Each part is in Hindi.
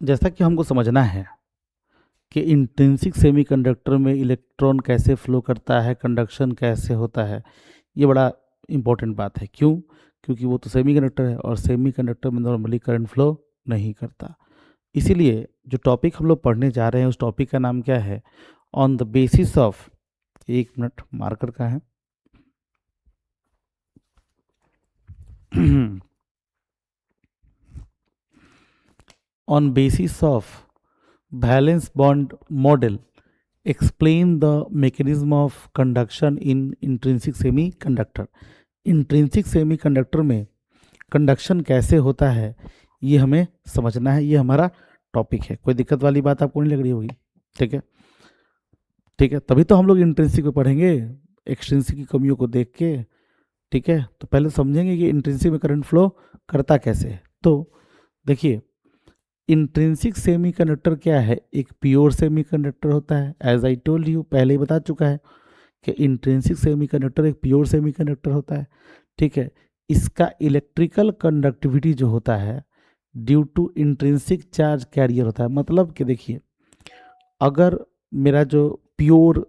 जैसा कि हमको समझना है कि इंट्रिंसिक सेमीकंडक्टर में इलेक्ट्रॉन कैसे फ्लो करता है, कंडक्शन कैसे होता है, ये बड़ा इम्पोर्टेंट बात है। क्यों? क्योंकि वो तो सेमीकंडक्टर है और सेमीकंडक्टर में नॉर्मली करंट फ्लो नहीं करता। इसीलिए जो टॉपिक हम लोग पढ़ने जा रहे हैं उस टॉपिक का नाम क्या है? ऑन द बेसिस ऑफ, एक मिनट मार्कर का है on basis of valence bond model explain the mechanism of conduction in intrinsic semiconductor. Intrinsic semiconductor में कंडक्शन कैसे होता है ये हमें समझना है, ये हमारा टॉपिक है। कोई दिक्कत वाली बात आपको नहीं लग रही होगी? ठीक है, ठीक है, तभी तो हम लोग इंट्रिंसिक में पढ़ेंगे एक्सट्रिंसिक की कमियों को देख के। ठीक है, तो पहले समझेंगे कि इंट्रिंसिक में करंट फ्लो करता कैसे है। तो देखिए, इंट्रिंसिक सेमीकंडक्टर क्या है? एक प्योर सेमीकंडक्टर होता है। एज आई टोल्ड यू, पहले ही बता चुका है कि इंट्रिंसिक सेमीकंडक्टर एक प्योर सेमीकंडक्टर होता है। ठीक है, इसका इलेक्ट्रिकल कंडक्टिविटी जो होता है due to intrinsic charge carrier होता है। मतलब कि देखिए, अगर मेरा जो प्योर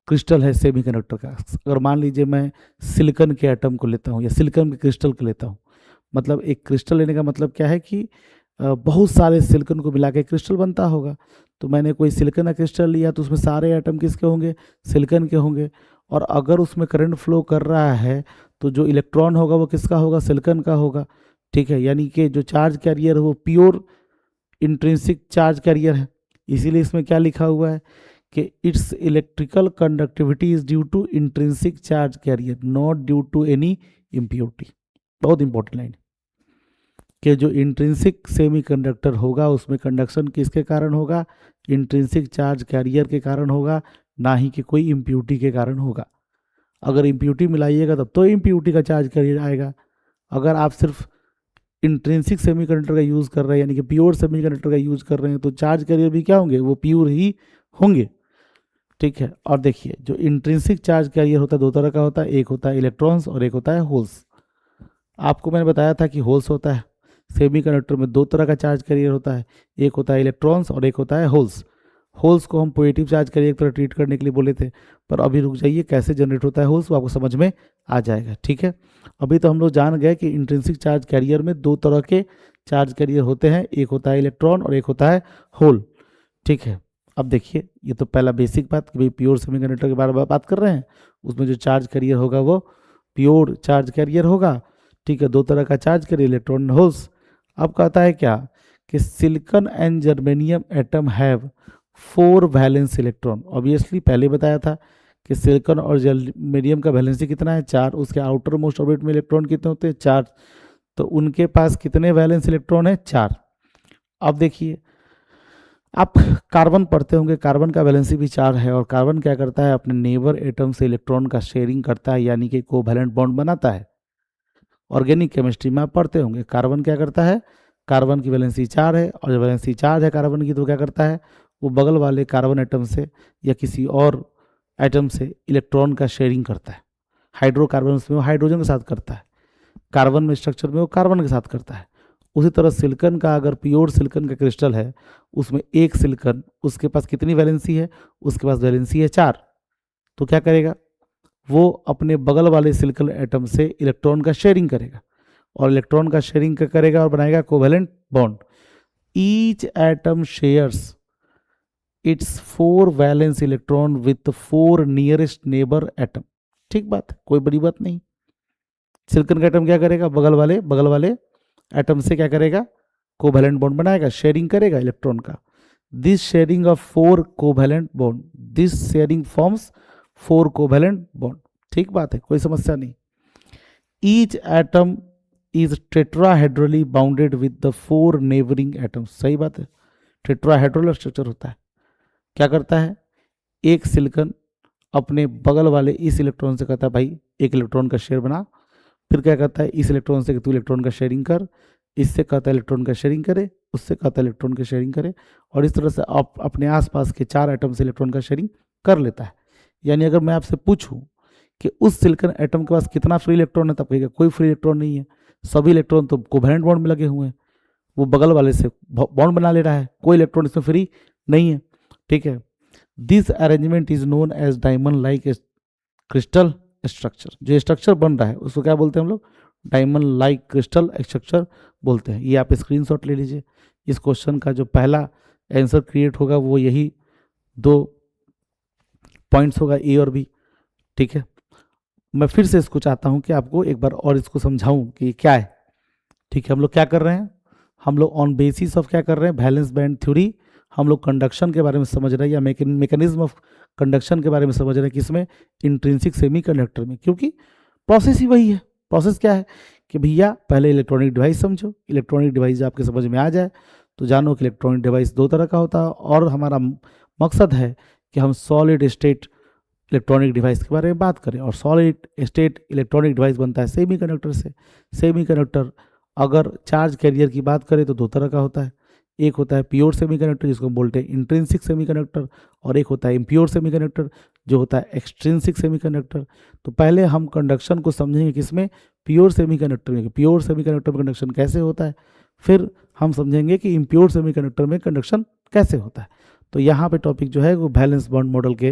क्रिस्टल है सेमीकंडक्टर का, अगर मान लीजिए मैं सिलिकॉन के एटम को लेता हूँ या सिलिकॉन के क्रिस्टल को लेता हूँ, मतलब एक क्रिस्टल लेने का मतलब क्या है कि बहुत सारे सिलिकॉन को मिला के क्रिस्टल बनता होगा। तो मैंने कोई सिलिकॉन का क्रिस्टल लिया तो उसमें सारे एटम किसके होंगे? सिलिकॉन के होंगे। और अगर उसमें करंट फ्लो कर रहा है तो जो इलेक्ट्रॉन होगा वो किसका होगा? सिलिकॉन का होगा। ठीक है, यानी कि जो चार्ज कैरियर है वो प्योर इंट्रिंसिक चार्ज कैरियर है। इसीलिए इसमें क्या लिखा हुआ है कि its electrical conductivity is due to intrinsic charge carrier not due to any impurity. बहुत इंपॉर्टेंट लाइन कि जो इंट्रिंसिक सेमीकंडक्टर होगा उसमें कंडक्शन किसके कारण होगा? इंट्रिंसिक चार्ज कैरियर के कारण होगा, ना ही कि कोई इम्प्योरिटी के कारण होगा। अगर इम्प्योरिटी मिलाइएगा तब तो इम्प्योरिटी का चार्ज कैरियर आएगा। अगर आप सिर्फ इंट्रिंसिक सेमीकंडक्टर का यूज़ कर रहे हैं यानी कि प्योर सेमीकंडक्टर का यूज़ कर रहे हैं तो चार्ज कैरियर भी क्या होंगे? वो प्योर ही होंगे। ठीक है, और देखिए जो इंट्रिंसिक चार्ज कैरियर होता है दो तरह का होता है, एक होता है इलेक्ट्रॉन्स और एक होता है होल्स। आपको मैंने बताया था कि होल्स होता है, सेमीकंडक्टर में दो तरह का चार्ज कैरियर होता है, एक होता है इलेक्ट्रॉन्स और एक होता है होल्स। होल्स को हम पॉजिटिव चार्ज कैरियर की तरह ट्रीट करने के लिए बोले थे, पर अभी रुक जाइए, कैसे जनरेट होता है होल्स वो आपको समझ में आ जाएगा। ठीक है, अभी तो हम लोग जान गए कि इंट्रिंसिक चार्ज कैरियर में दो तरह के चार्ज कैरियर होते हैं, एक होता है इलेक्ट्रॉन और एक होता है होल। ठीक है, अब देखिए ये तो पहला बेसिक बात कि भाई प्योर सेमीकंडक्टर के बारे में बात कर रहे हैं, उसमें जो चार्ज कैरियर होगा वो प्योर चार्ज कैरियर होगा। ठीक है, दो तरह का चार्ज कैरियर इलेक्ट्रॉन होल्स। अब कहता है क्या कि silicon and germanium atom have 4 valence electron. Obviously पहले बताया था कि सिलिकॉन और जर्मेनियम का वैलेंसी कितना है? 4। उसके आउटर मोस्ट ऑर्बिट में इलेक्ट्रॉन कितने होते हैं? 4। तो उनके पास कितने वैलेंस इलेक्ट्रॉन है? 4। अब देखिए, आप कार्बन पढ़ते होंगे, कार्बन का वैलेंसी भी 4 है और कार्बन क्या करता है? अपने नेबर एटम से इलेक्ट्रॉन का शेयरिंग करता है, यानी कि कोवैलेंट बॉन्ड बनाता है। ऑर्गेनिक केमिस्ट्री में आप पढ़ते होंगे कार्बन क्या करता है? कार्बन की वैलेंसी 4 है और जब वैलेंसी 4 है कार्बन की तो क्या करता है? वो बगल वाले कार्बन एटम से या किसी और एटम से इलेक्ट्रॉन का शेयरिंग करता है। हाइड्रोकार्बन में वो हाइड्रोजन के साथ करता है, कार्बन में स्ट्रक्चर में वो कार्बन के साथ करता है। उसी तरह सिलिकॉन का, अगर प्योर सिलिकॉन का क्रिस्टल है उसमें एक सिलिकॉन, उसके पास कितनी वैलेंसी है? उसके पास वैलेंसी है 4। तो क्या करेगा? वो अपने बगल वाले सिलिकॉन एटम से इलेक्ट्रॉन का शेयरिंग करेगा और इलेक्ट्रॉन का शेयरिंग करेगा और बनाएगा covalent bond. Each atom shares it's 4 valence electron with 4 nearest neighbour atom. ठीक बात है, कोई बड़ी बात नहीं। सिलिकॉन का एटम क्या करेगा? बगल वाले एटम से क्या करेगा? कोवैलेंट बॉन्ड बनाएगा, शेयरिंग करेगा इलेक्ट्रॉन का। This sharing of 4 covalent bond, this sharing forms 4 covalent bond. ठीक बात है, कोई समस्या नहीं। Each atom is tetrahedrally bounded with the 4 neighbouring atoms. सही बात है, टेट्राहेड्रल स्ट्रक्चर होता है। क्या करता है? एक सिलिकॉन अपने बगल वाले इस इलेक्ट्रॉन से कहता है भाई एक इलेक्ट्रॉन का शेयर बना। फिर क्या कहता है? इस इलेक्ट्रॉन से कि तू इलेक्ट्रॉन का शेयरिंग कर, इससे कहता है इलेक्ट्रॉन का शेयरिंग करे, उससे कहता है इलेक्ट्रॉन का शेयरिंग करे, और इस तरह से आप अपने आसपास के 4 एटम से इलेक्ट्रॉन का शेयरिंग कर लेता है। यानी अगर मैं आपसे पूछूं कि उस सिलिकॉन एटम के पास कितना फ्री इलेक्ट्रॉन है, तब कहेगा कोई फ्री इलेक्ट्रॉन नहीं है, सभी इलेक्ट्रॉन तो कोवैलेंट बॉन्ड में लगे हुए हैं। वो बगल वाले से बॉन्ड बना ले रहा है, कोई इलेक्ट्रॉन इसमें फ्री नहीं है, ठीक है। This arrangement is known as diamond like crystal structure. जो स्ट्रक्चर बन रहा है उसको क्या बोलते हैं हम लोग, डायमंड लाइक क्रिस्टल स्ट्रक्चर बोलते हैं। ये आप स्क्रीनशॉट ले लीजिए। इस क्वेश्चन का जो पहला आंसर क्रिएट होगा वो यही दो पॉइंट्स होगा, ए और बी, ठीक है। मैं फिर से इसको चाहता हूं कि आपको एक बार और इसको समझाऊं कि ये क्या है, ठीक है। हम लोग क्या कर रहे हैं, हम लोग ऑन बेसिस ऑफ क्या कर रहे हैं, वैलेंस बैंड थ्योरी, हम लोग कंडक्शन के बारे में समझ रहे हैं या मैकेनिज्म ऑफ कंडक्शन के बारे में समझ रहे हैं, किसमें, इंट्रिंसिक सेमीकंडक्टर में। क्योंकि प्रोसेस ही वही है। प्रोसेस क्या है कि भैया पहले इलेक्ट्रॉनिक डिवाइस समझो, इलेक्ट्रॉनिक डिवाइस आपके समझ में आ जाए तो जानो कि इलेक्ट्रॉनिक डिवाइस दो तरह का होता है, और हमारा मकसद है कि हम सॉलिड स्टेट इलेक्ट्रॉनिक डिवाइस के बारे में बात करें। और सॉलिड स्टेट इलेक्ट्रॉनिक डिवाइस बनता है सेमीकंडक्टर से। सेमीकंडक्टर अगर चार्ज कैरियर की बात करें तो दो तरह का होता है, एक होता है प्योर सेमीकंडक्टर जिसको हम बोलते हैं इंट्रिंसिक सेमीकंडक्टर, और एक होता है इम्प्योर सेमीकंडक्टर जो होता है एक्सट्रिंसिक सेमीकंडक्टर। तो पहले हम कंडक्शन को समझेंगे किसमें, प्योर सेमीकंडक्टर में, प्योर सेमीकंडक्टर में कंडक्शन कैसे होता है, फिर हम समझेंगे कि इम्प्योर सेमीकंडक्टर में कंडक्शन कैसे होता है। तो यहाँ पे टॉपिक जो है वो वैलेंस बॉन्ड मॉडल के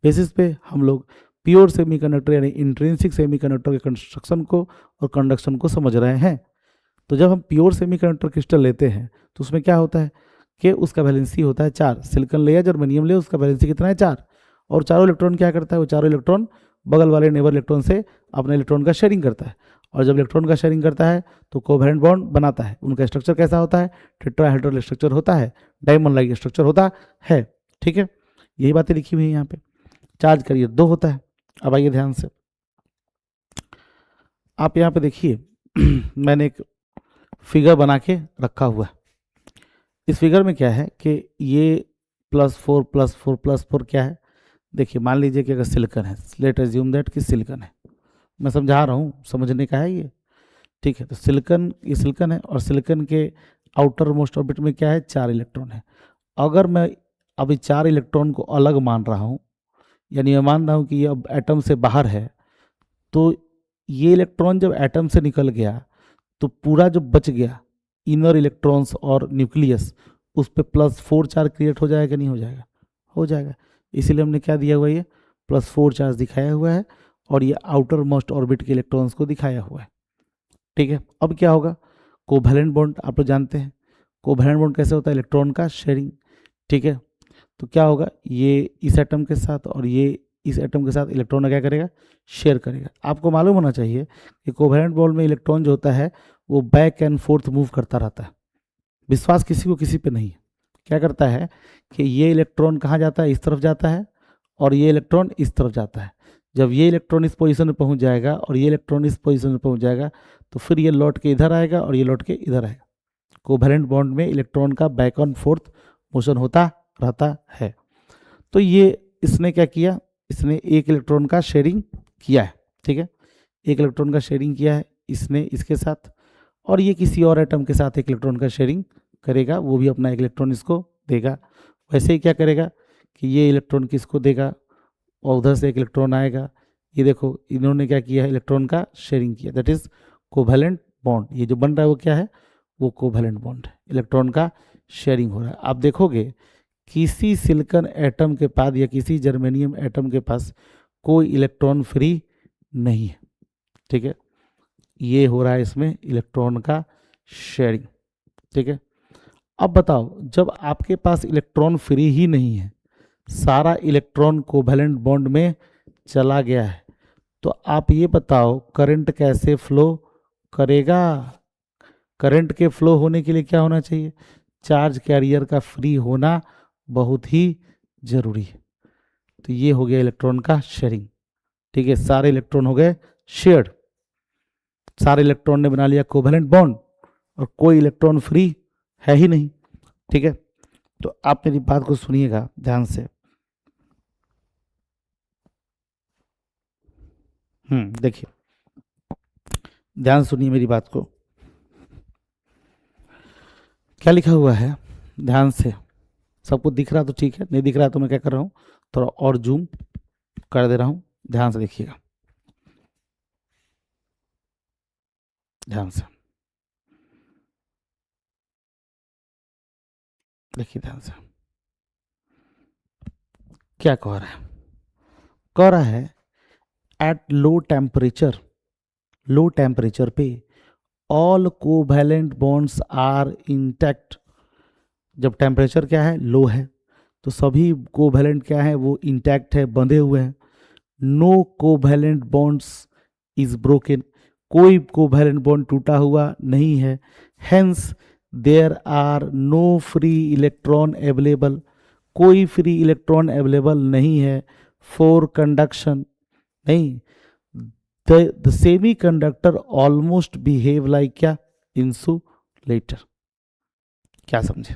बेसिस पे हम लोग प्योर सेमीकंडक्टर यानी इंट्रिंसिक सेमीकंडक्टर के कंस्ट्रक्शन को और कंडक्शन को समझ रहे हैं। तो जब हम प्योर सेमीकंडक्टर क्रिस्टल लेते हैं तो उसमें क्या होता है कि उसका वैलेंसी होता है 4, सिलिकॉन ले या जर्मेनियम ले उसका वैलेंसी कितना है 4, और चारों इलेक्ट्रॉन क्या करता है, वो चारों इलेक्ट्रॉन बगल वाले नेबर इलेक्ट्रॉन से अपने इलेक्ट्रॉन का शेयरिंग करता है, और जब इलेक्ट्रॉन का शेयरिंग करता है तो कोवैलेंट बॉन्ड बनाता है। उनका स्ट्रक्चर कैसा होता है, टेट्राहेड्रल स्ट्रक्चर होता है, डायमंड लाइक स्ट्रक्चर होता है, ठीक है। यही बातें लिखी हुई है यहाँ पे। चार्ज कैरियर 2 होता है। अब आइए ध्यान से, आप यहाँ पे देखिए मैंने एक फिगर बना के रखा हुआ है। इस फिगर में क्या है कि ये +4 +4 +4 क्या है, देखिए मान लीजिए कि अगर सिलिकॉन है, लेट अज्यूम दैट कि सिलिकॉन है, मैं समझा रहा हूँ, समझने का है ये, ठीक है। तो सिलिकॉन, ये सिलिकॉन है और सिलिकॉन के आउटर मोस्ट ऑर्बिट में क्या है, 4 इलेक्ट्रॉन है। अगर मैं अभी 4 इलेक्ट्रॉन को अलग मान रहा हूँ, यानी मैं मान रहा हूँ कि ये अब एटम से बाहर है, तो ये इलेक्ट्रॉन जब एटम से निकल गया तो पूरा जो बच गया इनर इलेक्ट्रॉन्स और न्यूक्लियस, उस पर +4 चार्ज क्रिएट हो जाएगा, नहीं हो जाएगा, हो जाएगा। इसीलिए हमने क्या दिया हुआ है, ये +4 चार्ज दिखाया हुआ है, और ये आउटर मोस्ट ऑर्बिट के इलेक्ट्रॉन्स को दिखाया हुआ है, ठीक है। अब क्या होगा, कोवैलेंट बॉन्ड आप लोग जानते हैं, कोवैलेंट बॉन्ड कैसे होता है, इलेक्ट्रॉन का शेयरिंग, ठीक है। तो क्या होगा, ये इस एटम के साथ और ये इस एटम के साथ इलेक्ट्रॉन क्या करेगा, शेयर करेगा। आपको मालूम होना चाहिए कि कोवैलेंट बॉन्ड में इलेक्ट्रॉन जो होता है वो बैक एंड फोर्थ मूव करता रहता है। विश्वास किसी को किसी पे नहीं है। क्या करता है कि ये इलेक्ट्रॉन कहाँ जाता है, इस तरफ जाता है, और ये इलेक्ट्रॉन इस तरफ जाता है। जब ये इलेक्ट्रॉन इस पोजीशन में पहुंच जाएगा और ये इलेक्ट्रॉन इस पोजीशन में पहुंच जाएगा तो फिर ये लौट के इधर आएगा और ये लौट के इधर आएगा। कोवैलेंट बॉन्ड में इलेक्ट्रॉन का बैक एंड फोर्थ मोशन होता रहता है। तो ये इसने क्या किया, इसने एक इलेक्ट्रॉन का शेयरिंग किया है, ठीक है। एक इलेक्ट्रॉन का शेयरिंग किया है इसने इसके साथ, और ये किसी और एटम के साथ एक इलेक्ट्रॉन का शेयरिंग करेगा, वो भी अपना एक इलेक्ट्रॉन इसको देगा। वैसे ही क्या करेगा कि ये इलेक्ट्रॉन किसको देगा, और उधर से एक इलेक्ट्रॉन आएगा। ये देखो इन्होंने क्या किया है, इलेक्ट्रॉन का शेयरिंग किया, दैट इज कोवैलेंट बॉन्ड। ये जो बन रहा है वो क्या है, वो कोवैलेंट बॉन्ड है, इलेक्ट्रॉन का शेयरिंग हो रहा है। आप देखोगे किसी सिलिकॉन एटम के पास या किसी जर्मेनियम एटम के पास कोई इलेक्ट्रॉन फ्री नहीं है, ठीक है। ये हो रहा है इसमें इलेक्ट्रॉन का शेयरिंग, ठीक है। अब बताओ, जब आपके पास इलेक्ट्रॉन फ्री ही नहीं है, सारा इलेक्ट्रॉन कोवैलेंट बॉन्ड में चला गया है, तो आप ये बताओ करंट कैसे फ्लो करेगा। करंट के फ्लो होने के लिए क्या होना चाहिए, चार्ज कैरियर का फ्री होना बहुत ही जरूरी है। तो ये हो गया इलेक्ट्रॉन का शेयरिंग, ठीक है। सारे इलेक्ट्रॉन हो गए शेयर्ड, सारे इलेक्ट्रॉन ने बना लिया कोवैलेंट बॉन्ड, और कोई इलेक्ट्रॉन फ्री है ही नहीं, ठीक है। तो आप मेरी बात को सुनिएगा ध्यान से। देखिए ध्यान सुनिए मेरी बात को, क्या लिखा हुआ है ध्यान से। सबको दिख रहा तो ठीक है, नहीं दिख रहा तो मैं क्या कर रहा हूँ, थोड़ा और जूम कर दे रहा हूँ, ध्यान से देखिएगा, ध्यान से। देखिए ध्यान से क्या कह रहा है एट लो टेम्परेचर पे all covalent bonds are intact. जब टेम्परेचर क्या है, लो है, तो सभी कोवैलेंट क्या है, वो इंटैक्ट है, बंधे हुए हैं। No covalent bonds is broken, कोई कोवैलेंट बॉन्ड टूटा हुआ नहीं है। Hence there are no free electron available, कोई फ्री इलेक्ट्रॉन अवेलेबल नहीं है फॉर कंडक्शन। नहीं, the semiconductor almost behave like क्या, इंसुलेटर। क्या समझे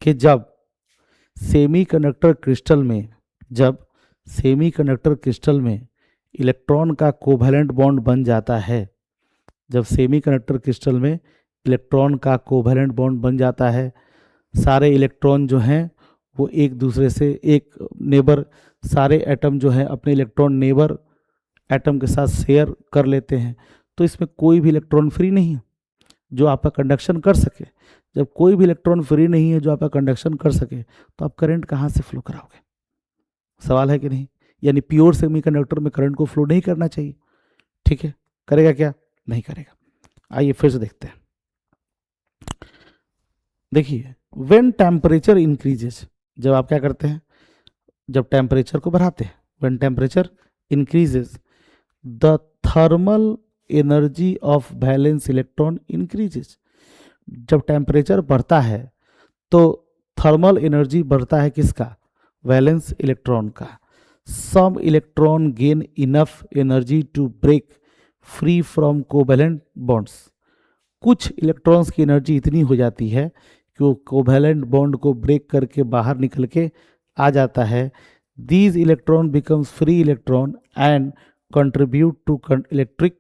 कि जब सेमीकंडक्टर क्रिस्टल में इलेक्ट्रॉन का कोवैलेंट बॉन्ड बन जाता है, जब सेमीकंडक्टर क्रिस्टल में इलेक्ट्रॉन का कोवैलेंट बॉन्ड बन जाता है, सारे इलेक्ट्रॉन जो हैं वो एक दूसरे से एक नेबर, सारे एटम जो है अपने इलेक्ट्रॉन नेबर एटम के साथ शेयर कर लेते हैं। तो इसमें कोई भी इलेक्ट्रॉन फ्री नहीं है जो आपका कंडक्शन कर सके। जब कोई भी इलेक्ट्रॉन फ्री नहीं है जो आपका कंडक्शन कर सके, तो आप करंट कहाँ से फ्लो कराओगे? सवाल है कि नहीं? यानी प्योर सेमीकंडक्टर में करंट को फ्लो नहीं करना चाहिए। ठीक है, करेगा क्या? नहीं करेगा। आइए फिर से देखते हैं। देखिए, व्हेन टेम्परेचर इंक्रीजेस, जब आप क्या करते हैं, जब टेम्परेचर को बढ़ाते हैं, when temperature increases the thermal energy of valence electron increases. जब टेम्परेचर बढ़ता है तो थर्मल एनर्जी बढ़ता है किसका? वैलेंस इलेक्ट्रॉन का। Some electron gain enough energy to break free from covalent bonds. कुछ इलेक्ट्रॉन्स की एनर्जी इतनी हो जाती है कि वो कोवैलेंट बॉन्ड को ब्रेक करके बाहर निकल के आ जाता है। These electron becomes free electron and contribute to electric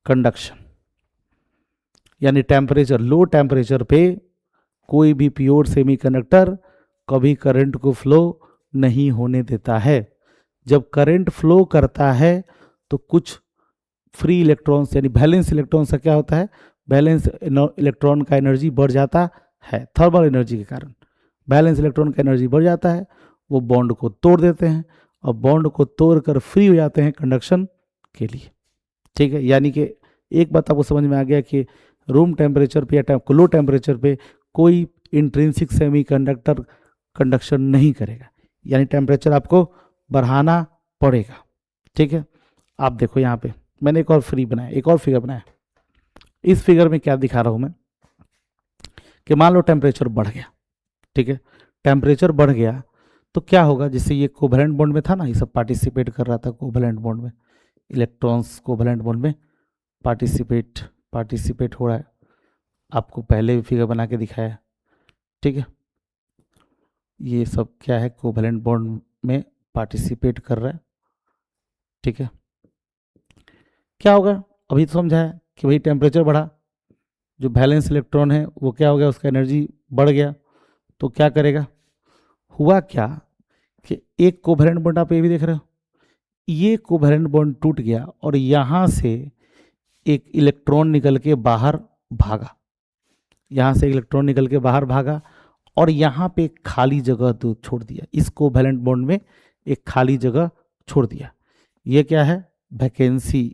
conduction. यानी टेम्परेचर, लो टेम्परेचर पे कोई भी प्योर सेमीकंडक्टर कभी करंट को फ्लो नहीं होने देता है। जब करंट फ्लो करता है तो कुछ फ्री इलेक्ट्रॉन्स यानी बैलेंस इलेक्ट्रॉन से क्या होता है, बैलेंस इलेक्ट्रॉन का एनर्जी बढ़ जाता है। थर्मल एनर्जी के कारण बैलेंस इलेक्ट्रॉन का एनर्जी बढ़ जाता है, वो बॉन्ड को तोड़ देते हैं और बॉन्ड को तोड़कर फ्री हो जाते हैं कंडक्शन के लिए। ठीक है, यानी कि एक बात आपको समझ में आ गया कि रूम टेम्परेचर पे या लो टेम्परेचर पे कोई इंट्रिंसिक सेमीकंडक्टर कंडक्शन नहीं करेगा, यानी टेम्परेचर आपको बढ़ाना पड़ेगा। ठीक है, आप देखो यहाँ पे मैंने एक और फिगर बनाया। इस फिगर में क्या दिखा रहा हूँ मैं कि मान लो टेम्परेचर बढ़ गया। ठीक है, टेम्परेचर बढ़ गया तो क्या होगा, जैसे ये कोवैलेंट बॉन्ड में था ना, ये सब पार्टिसिपेट कर रहा था कोवैलेंट बॉन्ड में, इलेक्ट्रॉन्स कोवैलेंट बॉन्ड में पार्टिसिपेट हो रहा है। आपको पहले भी फिगर बना के दिखाया। ठीक है, ये सब क्या है, कोवैलेंट बॉन्ड में पार्टिसिपेट कर रहा है। ठीक है, क्या होगा अभी तो समझा है कि भाई टेम्परेचर बढ़ा, जो बैलेंस इलेक्ट्रॉन है वो क्या हो गया, उसका एनर्जी बढ़ गया, तो क्या करेगा, हुआ क्या कि एक कोवैलेंट बॉन्ड आप ये भी देख रहे हो, ये कोवैलेंट बॉन्ड टूट गया और यहाँ से एक इलेक्ट्रॉन निकल के बाहर भागा, यहाँ से इलेक्ट्रॉन निकल के बाहर भागा और यहाँ पे एक खाली जगह तो छोड़ दिया, इस कोवैलेंट बॉन्ड में एक खाली जगह छोड़ दिया। ये क्या है, वैकेंसी।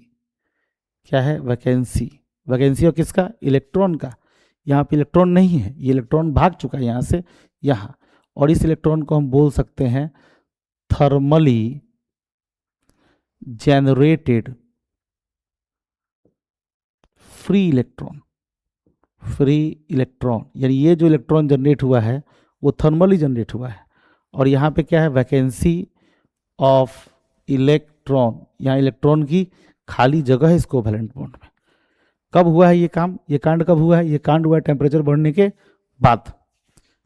क्या है, वैकेंसी। वैकेंसी और किसका, इलेक्ट्रॉन का। यहाँ पे इलेक्ट्रॉन नहीं है, ये इलेक्ट्रॉन भाग चुका है यहाँ से यहाँ, और इस इलेक्ट्रॉन को हम बोल सकते हैं थर्मली जनरेटेड फ्री इलेक्ट्रॉन। यानी ये जो इलेक्ट्रॉन जनरेट हुआ है वो थर्मली जनरेट हुआ है। और यहाँ पे क्या है, वैकेंसी ऑफ इलेक्ट्रॉन, यहाँ इलेक्ट्रॉन की खाली जगह है इस कोवैलेंट बॉन्ड में। कब हुआ है ये काम, ये कांड कब हुआ है, ये कांड हुआ है टेम्परेचर बढ़ने के बाद।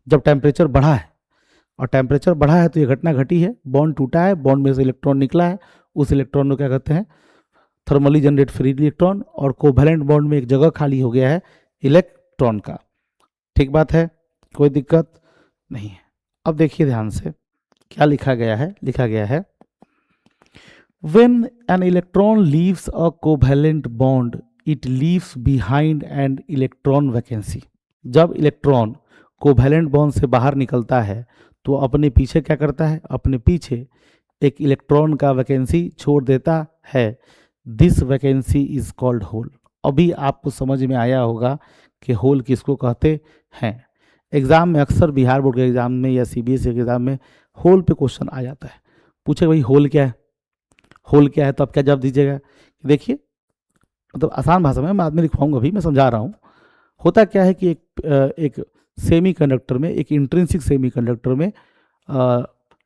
जब टेम्परेचर बढ़ा है, और टेम्परेचर बढ़ा है तो ये घटना घटी है, बॉन्ड टूटा है, बॉन्ड में से इलेक्ट्रॉन निकला है, उस इलेक्ट्रॉन को क्या कहते हैं, थर्मली जनरेट फ्री इलेक्ट्रॉन, और कोवैलेंट बॉन्ड में एक जगह खाली हो गया है इलेक्ट्रॉन का। ठीक बात है, कोई दिक्कत नहीं है। अब देखिए ध्यान से क्या लिखा गया है, when an electron leaves a covalent bond it leaves behind an electron vacancy। जब इलेक्ट्रॉन कोवैलेंट बॉन्ड से बाहर निकलता है तो अपने पीछे क्या करता है, अपने पीछे एक इलेक्ट्रॉन का वैकेंसी छोड़ देता है। This vacancy is called hole. अभी आपको समझ में आया होगा कि होल किसको कहते हैं। एग्जाम में अक्सर बिहार बोर्ड के एग्जाम में या सीबीएसई के एग्जाम में होल पे क्वेश्चन आ जाता है। पूछे भाई होल क्या है, होल क्या है, तो आप क्या जवाब दीजिएगा। देखिए मतलब आसान भाषा में मैं बाद में लिखवाऊंगा, अभी मैं समझा रहा हूँ। होता क्या है कि एक सेमी कंडक्टर में, एक इंट्रिंसिक सेमी कंडक्टर में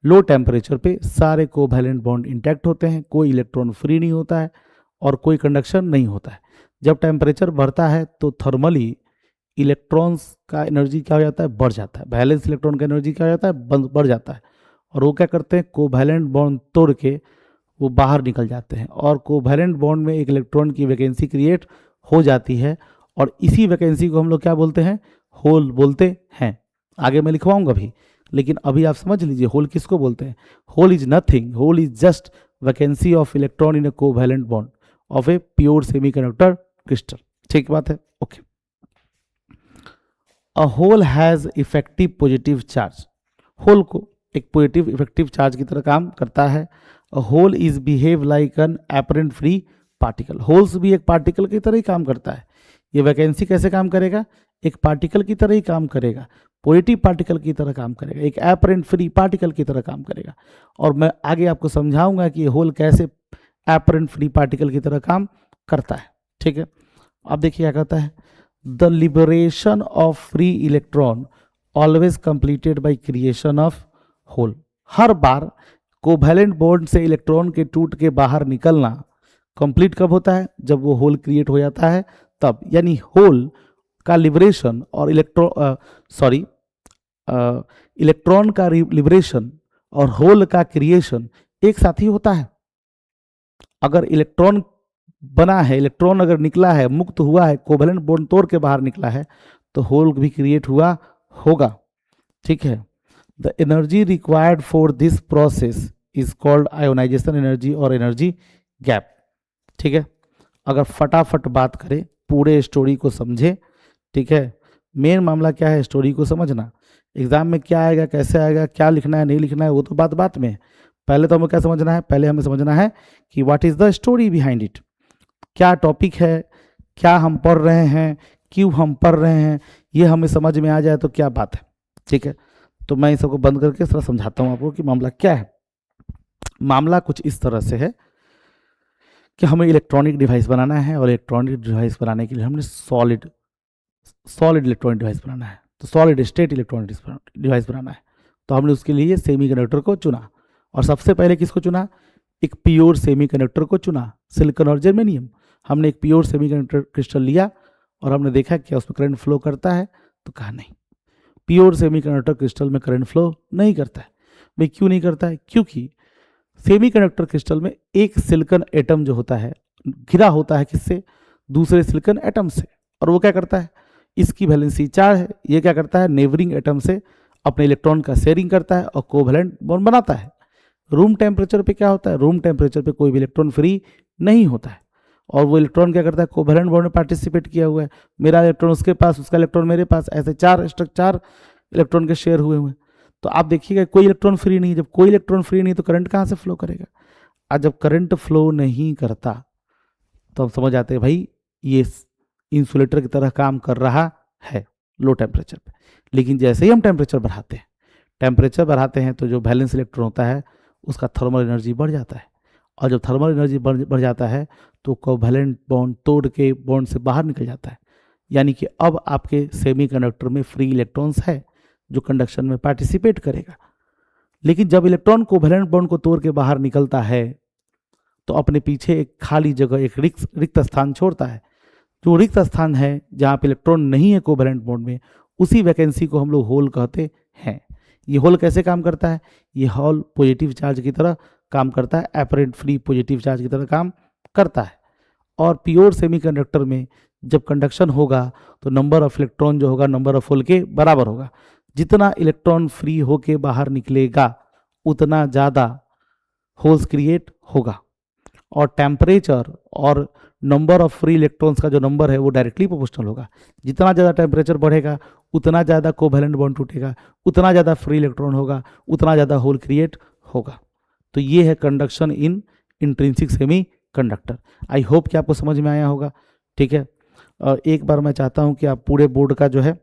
लो टेम्परेचर पे सारे कोवैलेंट बॉन्ड इंटैक्ट होते हैं, कोई इलेक्ट्रॉन फ्री नहीं होता है और कोई कंडक्शन नहीं होता है। जब टेम्परेचर बढ़ता है तो थर्मली इलेक्ट्रॉन्स का एनर्जी क्या हो जाता है, बढ़ जाता है। वैलेंस इलेक्ट्रॉन का एनर्जी क्या हो जाता है, बढ़ जाता है। और वो क्या करते हैं, कोवैलेंट बॉन्ड तोड़ के वो बाहर निकल जाते हैं और कोवैलेंट बॉन्ड में एक इलेक्ट्रॉन की वैकेंसी क्रिएट हो जाती है और इसी वैकेंसी को हम लोग क्या बोलते हैं, होल बोलते हैं। आगे मैं लिखवाऊंगा भी, लेकिन अभी आप समझ लीजिए होल किसको बोलते हैं। Hole is nothing, hole is just vacancy of electron in a covalent bond of a pure semiconductor crystal. ठीक बात है, okay. A hole has effective positive charge. Hole को एक पॉजिटिव इफेक्टिव चार्ज की तरह काम करता है। A hole is behave like an apparent free particle. Holes भी एक पार्टिकल की तरह ही काम करता है। ये वैकेंसी कैसे काम करेगा, एक पार्टिकल की तरह ही काम करेगा, पॉजिटिव पार्टिकल की तरह काम करेगा, एक एपरेंट फ्री पार्टिकल की तरह काम करेगा। और मैं आगे आपको समझाऊंगा कि होल कैसे एपरेंट फ्री पार्टिकल की तरह काम करता है। ठीक है, अब देखिए क्या कहता है, the liberation of free electron always completed by creation of hole. हर बार कोवैलेंट बॉन्ड से इलेक्ट्रॉन के टूट के बाहर निकलना कंप्लीट कब होता है, जब वो होल क्रिएट हो जाता है तब। यानी होल का लिबरेशन और इलेक्ट्रॉन का लिबरेशन और होल का क्रिएशन एक साथ ही होता है। अगर इलेक्ट्रॉन बना है, इलेक्ट्रॉन अगर निकला है, मुक्त हुआ है, कोवैलेंट बॉन्ड तोड़ के बाहर निकला है, तो होल भी क्रिएट हुआ होगा। ठीक है, the energy required for this process is called ionisation energy और एनर्जी गैप। ठीक है, अगर फटाफट बात करें, पूरे स्टोरी को समझे। ठीक है, मेन मामला क्या है, स्टोरी को समझना। एग्जाम में क्या आएगा, कैसे आएगा, क्या लिखना है, नहीं लिखना है, वो तो बात में है। पहले तो हमें क्या समझना है, पहले हमें समझना है कि what is the story behind it. क्या टॉपिक है, क्या हम पढ़ रहे हैं, क्यों हम पढ़ रहे हैं, ये हमें समझ में आ जाए तो क्या बात है। ठीक है, तो मैं इन सबको बंद करके थोड़ा समझाता हूँ आपको कि मामला क्या है। मामला कुछ इस तरह से है कि हमें इलेक्ट्रॉनिक डिवाइस बनाना है और इलेक्ट्रॉनिक डिवाइस बनाने के लिए हमने सॉलिड इलेक्ट्रॉनिक डिवाइस बनाना है, तो सॉलिड स्टेट इलेक्ट्रॉनिक डिवाइस बनाना है। तो हमने उसके लिए सेमीकंडक्टर को चुना और सबसे पहले किसको चुना, एक प्योर सेमीकंडक्टर को चुना, सिलिकॉन और जर्मेनियम। हमने एक प्योर सेमीकंडक्टर क्रिस्टल लिया और हमने देखा क्या उसमें करंट फ्लो करता है, तो कहा नहीं, प्योर सेमीकंडक्टर क्रिस्टल में करंट फ्लो नहीं करता है। भाई क्यों नहीं करता है, क्योंकि सेमीकंडक्टर क्रिस्टल में एक सिलिकॉन एटम जो होता है घिरा होता है किससे, दूसरे सिलिकॉन एटम से। और वो क्या करता है, इसकी वैलेंसी 4 है, ये क्या करता है, नेबरिंग एटम से अपने इलेक्ट्रॉन का शेयरिंग करता है और कोवैलेंट बॉन्ड बनाता है। रूम टेम्परेचर पे क्या होता है, रूम टेम्परेचर पे कोई भी इलेक्ट्रॉन फ्री नहीं होता है और वो इलेक्ट्रॉन क्या करता है, कोवैलेंट बॉन्ड में पार्टिसिपेट किया हुआ है। मेरा इलेक्ट्रॉन उसके पास, उसका इलेक्ट्रॉन मेरे पास, ऐसे 4 इलेक्ट्रॉन के शेयर हुए हैं। तो आप देखिएगा कोई इलेक्ट्रॉन फ्री नहीं, जब कोई इलेक्ट्रॉन फ्री नहीं तो करंट कहाँ से फ्लो करेगा। और जब करंट फ्लो नहीं करता तो हम समझ आते हैं भाई ये इंसुलेटर की तरह काम कर रहा है लो टेम्परेचर पे। लेकिन जैसे ही हम टेम्परेचर बढ़ाते हैं तो जो वैलेंस इलेक्ट्रॉन होता है उसका थर्मल एनर्जी बढ़ जाता है और जब थर्मल एनर्जी बढ़ जाता है तो कोवैलेंट बॉन्ड तोड़ के बॉन्ड से बाहर निकल जाता है। यानी कि अब आपके सेमीकंडक्टर में फ्री इलेक्ट्रॉन्स है जो कंडक्शन में पार्टिसिपेट करेगा। लेकिन जब इलेक्ट्रॉन कोवैलेंट बॉन्ड को तोड़ के बाहर निकलता है तो अपने पीछे एक खाली जगह, एक रिक्त स्थान छोड़ता है। जो रिक्त स्थान है जहाँ पे इलेक्ट्रॉन नहीं है कोवैलेंट बॉन्ड में, उसी वैकेंसी को हम लोग होल कहते हैं। ये होल कैसे काम करता है, ये होल पॉजिटिव चार्ज की तरह काम करता है, एपरेंट फ्री पॉजिटिव चार्ज की तरह काम करता है। और प्योर सेमीकंडक्टर में जब कंडक्शन होगा तो नंबर ऑफ इलेक्ट्रॉन जो होगा नंबर ऑफ होल के बराबर होगा। जितना इलेक्ट्रॉन फ्री होके बाहर निकलेगा उतना ज़्यादा होल्स क्रिएट होगा और टेम्परेचर और नंबर ऑफ फ्री इलेक्ट्रॉन्स का जो नंबर है वो डायरेक्टली प्रोपोर्शनल होगा। जितना ज़्यादा टेम्परेचर बढ़ेगा उतना ज़्यादा कोवैलेंट बॉन्ड टूटेगा, उतना ज़्यादा फ्री इलेक्ट्रॉन होगा, उतना ज़्यादा होल क्रिएट होगा। तो ये है conduction in intrinsic semi conductor. I hope कि आपको समझ में आया होगा। ठीक है, और एक बार मैं चाहता हूं कि आप पूरे बोर्ड का जो है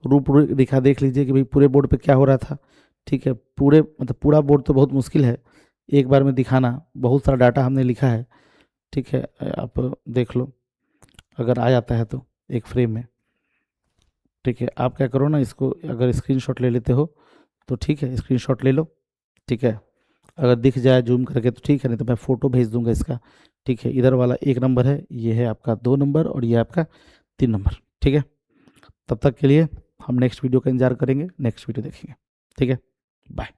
रूपरेखा देख लीजिए कि भाई पूरे बोर्ड पे क्या हो रहा था। ठीक है, पूरे मतलब पूरा बोर्ड तो बहुत मुश्किल है एक बार में दिखाना, बहुत सारा डाटा हमने लिखा है। ठीक है, आप देख लो अगर आ जाता है तो एक फ्रेम में। ठीक है, आप क्या करो ना, इसको अगर स्क्रीनशॉट ले लेते हो तो ठीक है, स्क्रीनशॉट ले लो। ठीक है, अगर दिख जाए जूम करके तो ठीक है, नहीं तो मैं फ़ोटो भेज दूंगा इसका। ठीक है, इधर वाला 1 नंबर है, ये है आपका 2 नंबर और ये आपका 3 नंबर। ठीक है, तब तक के लिए हम नेक्स्ट वीडियो का इंतजार करेंगे, नेक्स्ट वीडियो देखेंगे। ठीक है, बाय।